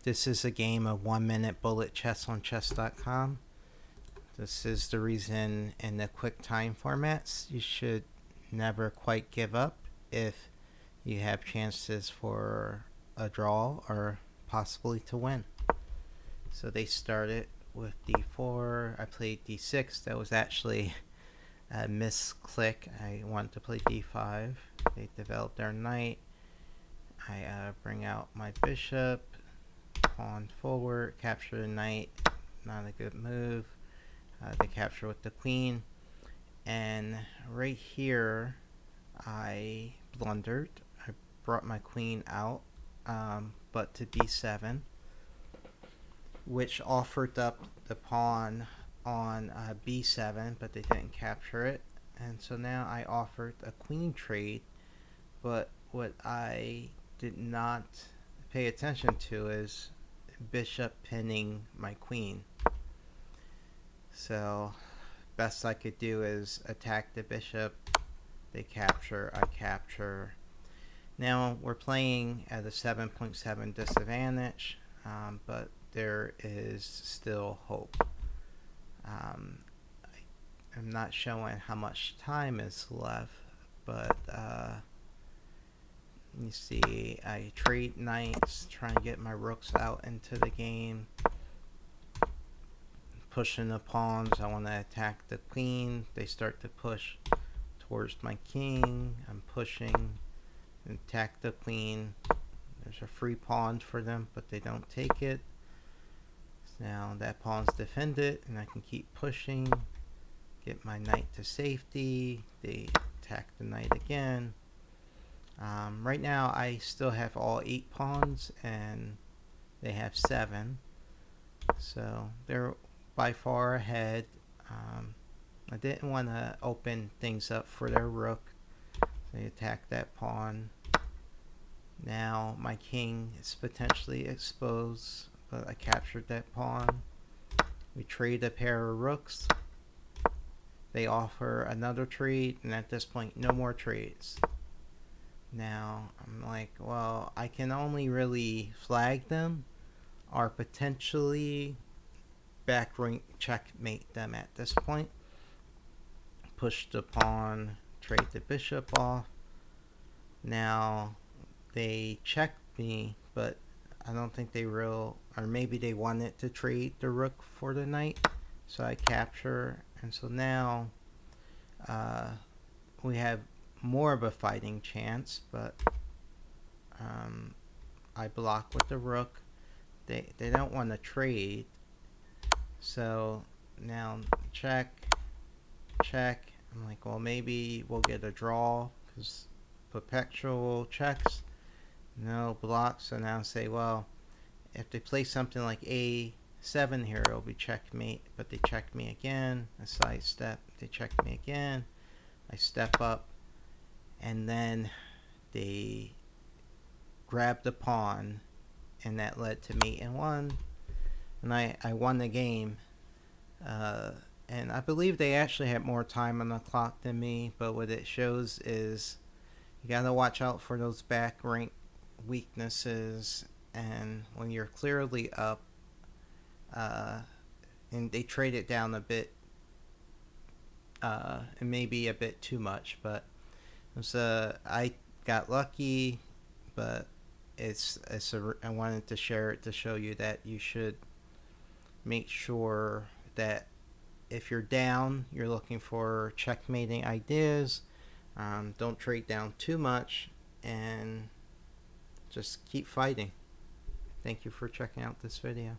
This is a game of 1 minute bullet chess on chess.com. This is the reason in the quick time formats you should never quite give up if you have chances for a draw or possibly to win. So they started with d4. I played d6. That was actually a misclick. I wanted to play d5. They developed their knight. I bring out my bishop, pawn forward, capture the knight. Not a good move. They capture with the queen. And right here, I blundered. I brought my queen out, but to d7, which offered up the pawn on b7, but they didn't capture it. And so now I offered a queen trade, but what I did not pay attention to is bishop pinning my queen. So best I could do is attack the bishop. They capture, I capture. Now we're playing at a 7.7 disadvantage, but there is still hope. I'm not showing how much time is left, but you see I trade knights, trying to get my rooks out into the game. Pushing the pawns, I want to attack the queen. They start to push towards my king. I'm pushing, attack the queen. There's a free pawn for them, but they don't take it. Now that pawn's defended, and I can keep pushing, get my knight to safety. They attack the knight again. Right now I still have all 8 pawns, and they have 7. So they're by far ahead. I didn't want to open things up for their rook. They attack that pawn. Now my king is potentially exposed, but I captured that pawn. We trade a pair of rooks. They offer another trade, and at this point, no more trades. Now I'm like, well, I can only really flag them or potentially back rank checkmate them at this point. Push the pawn, trade the bishop off. Now they checked me, but I don't think they or maybe they wanted to trade the rook for the knight. So I capture, and so now we have more of a fighting chance, but I block with the rook. They don't want to trade. So now check. I'm like, well, maybe we'll get a draw because perpetual checks. No blocks. So now I say, well, if they play something like a7 here, it'll be checkmate. But they check me again. I sidestep. They check me again. I step up, and then they grab the pawn, and that led to mate in 1. And I won the game. And I believe they actually had more time on the clock than me, but what it shows is you gotta watch out for those back rank weaknesses, and when you're clearly up, and they trade it down a bit, and maybe a bit too much, but it was, I got lucky, but I wanted to share it to show you that you should make sure that if you're down, you're looking for checkmating ideas. Don't trade down too much, and just keep fighting. Thank you for checking out this video.